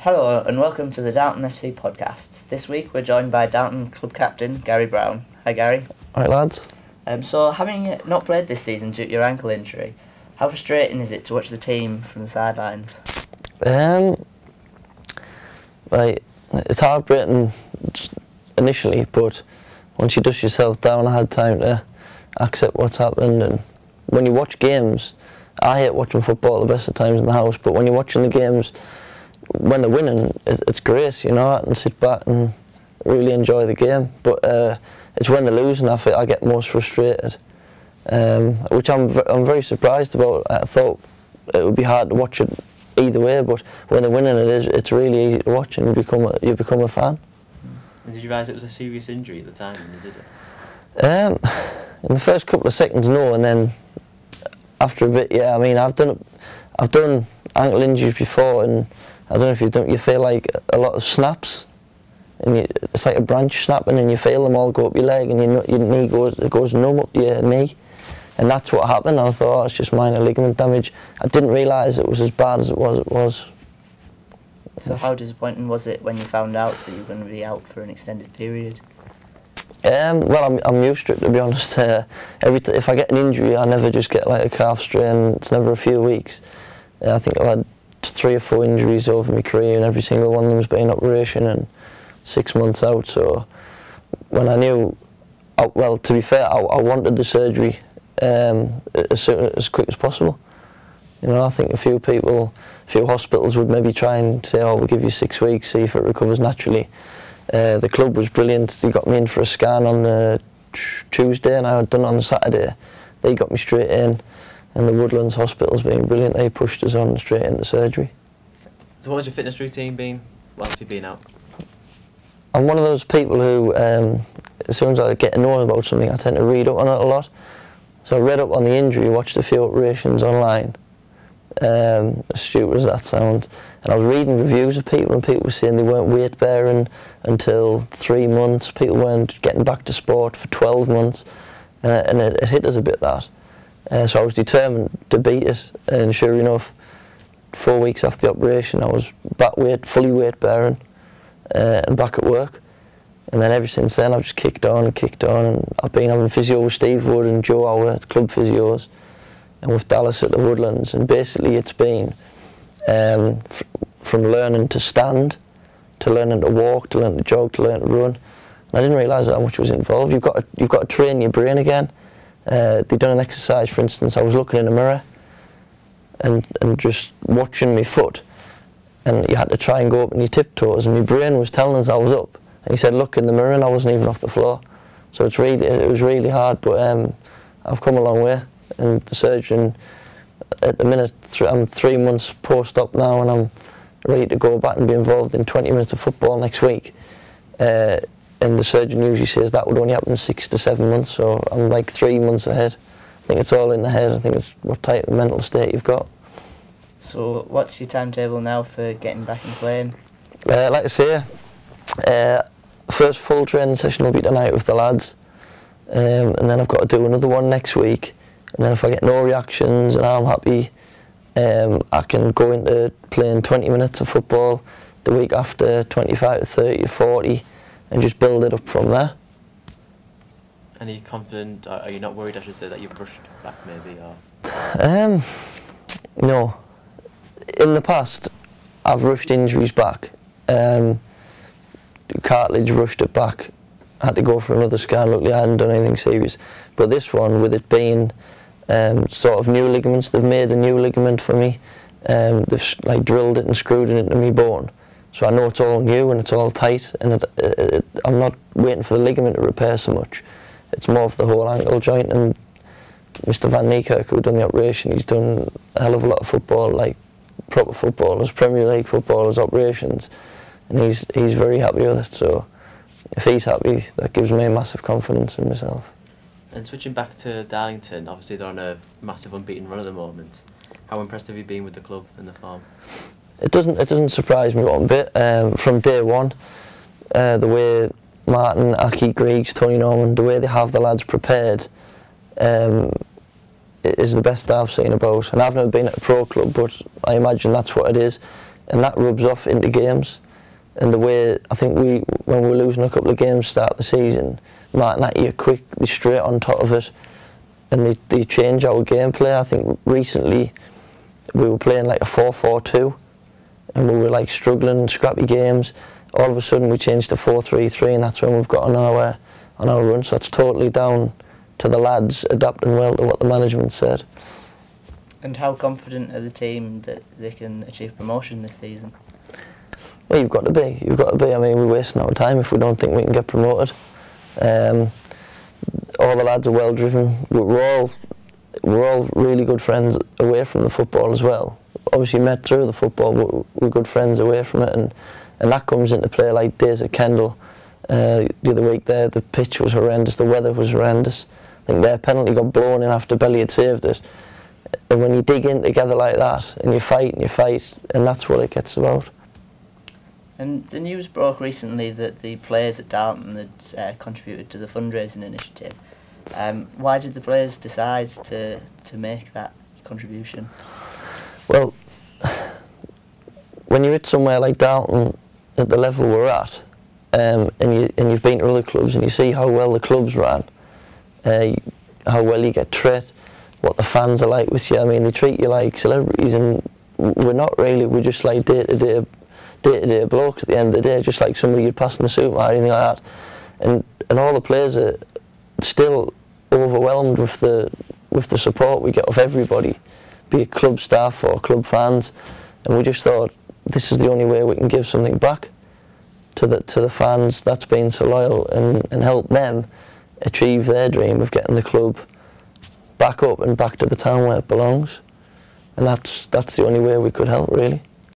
Hello and welcome to the Darlington FC podcast. This week we're joined by Darlington club captain Gary Brown. Hi Gary. Alright lads. So having not played this season due to your ankle injury, how frustrating is it to watch the team from the sidelines? It's heartbreaking initially, but once you dust yourself down, I had time to accept what's happened. And when you watch games, I hate watching football the best of times in the house, but when you're watching the games, when they're winning, it's great, you know, I can sit back and really enjoy the game. But it's when they're losing I get most frustrated, which I'm very surprised about. I thought it would be hard to watch it either way, but when they're winning, it's really easy to watch, and you become a fan. And did you realise it was a serious injury at the time when you did it? In the first couple of seconds, no, and then after a bit, yeah. I mean, I've done ankle injuries before, and I don't know if you've done. You feel like a lot of snaps, and it's like a branch snapping, and you feel them all go up your leg, and your knee goes numb up your knee, and that's what happened. I thought, oh, it's just minor ligament damage. I didn't realise it was as bad as it was. So how disappointing was it when you found out that you were going to be out for an extended period? Well, I'm used to it, to be honest. If I get an injury, I never just get like a calf strain. It's never a few weeks. I think I've had 3 or 4 injuries over my career, and every single one of them has been an operation and 6 months out. So when I knew, well, to be fair, I wanted the surgery as quick as possible. You know, I think a few hospitals would maybe try and say, oh, we'll give you 6 weeks, see if it recovers naturally. The club was brilliant. They got me in for a scan on the Tuesday, and I had done it on the Saturday. They got me straight in, and the Woodlands Hospital's been brilliant. They pushed us on straight into surgery. So what has your fitness routine been whilst you've been out? I'm one of those people who, as soon as I get to know about something, I tend to read up on it a lot. So I read up on the injury, watched a few operations online, as stupid as that sounds, and I was reading reviews of people, and people were saying they weren't weight bearing until 3 months, people weren't getting back to sport for 12 months, and it hit us a bit, that. So I was determined to beat it, and sure enough, 4 weeks after the operation I was fully weight bearing, and back at work. And then ever since then I've just kicked on, and I've been having physio with Steve Wood and Joe, our club physios, and with Dallas at the Woodlands, and basically it's been from learning to stand, to learning to walk, to learning to jog, to learning to run. And I didn't realise how much was involved. You've got to train your brain again. They've done an exercise, for instance. I was looking in a mirror and just watching my foot, and you had to try and go up on your tiptoes, and my brain was telling us I was up, and he said look in the mirror, and I wasn't even off the floor. So it was really hard, but I've come a long way. And the surgeon, at the minute, I'm 3 months post-op now, and I'm ready to go back and be involved in 20 minutes of football next week. And the surgeon usually says that would only happen in 6 to 7 months, so I'm like 3 months ahead. I think it's all in the head. I think it's what type of mental state you've got. So what's your timetable now for getting back and playing? Like I say, first full training session will be tonight with the lads, and then I've got to do another one next week. And then if I get no reactions and I'm happy, I can go into playing 20 minutes of football, the week after 25 to 30 to 40, and just build it up from there. And are you confident, are you not worried, I should say, that you've rushed back maybe? Or? No. In the past, I've rushed injuries back. Cartilage, rushed it back. I had to go for another scan. Luckily I hadn't done anything serious. But this one, with it being sort of new ligaments, they've made a new ligament for me. They've like drilled it and screwed it into my bone. So I know it's all new and it's all tight, and I'm not waiting for the ligament to repair so much. It's more of the whole ankle joint, and Mr. Van Niekerk, who done the operation, he's done a hell of a lot of football, like proper footballers, Premier League footballers, operations, and he's very happy with it. So if he's happy, that gives me a massive confidence in myself. And switching back to Darlington, obviously they're on a massive unbeaten run at the moment. How impressed have you been with the club and the form? It doesn't surprise me one bit. From day one, the way Martin, Aki, Griggs, Tony Norman, the way they have the lads prepared is the best I've seen about. And I've never been at a pro club, but I imagine that's what it is. and that rubs off into games. And the way, I think when we were losing a couple of games start of the season, Martin at you quick, they're straight on top of it, and they change our gameplay. I think recently we were playing like a 4-4-2, and we were like struggling, scrappy games. All of a sudden we changed to 4-3-3, and that's when we've got on our run. So that's totally down to the lads adapting well to what the management said. And how confident are the team that they can achieve promotion this season? Well, you've got to be. You've got to be. I mean, we're wasting our time if we don't think we can get promoted. All the lads are well driven. We're all really good friends away from the football as well. Obviously met through the football, but we're good friends away from it, and that comes into play. Like days at Kendal the other week there, the pitch was horrendous, the weather was horrendous. I think their penalty got blown in after Belly had saved it. And when you dig in together like that, and you fight, and that's what it gets about. And the news broke recently that the players at Darlington had contributed to the fundraising initiative. Why did the players decide to make that contribution? Well, when you're at somewhere like Darlington at the level we're at, and you've been to other clubs and you see how well the club's ran, how well you get treated, what the fans are like with you. I mean, they treat you like celebrities, and we're not really. We're just like day-to-day blokes at the end of the day, just like somebody you'd pass in the supermarket or anything like that. And all the players are still overwhelmed with the support we get of everybody, be it club staff or club fans. And we just thought this is the only way we can give something back to the fans that's been so loyal, and help them achieve their dream of getting the club back up and back to the town where it belongs. And that's the only way we could help, really.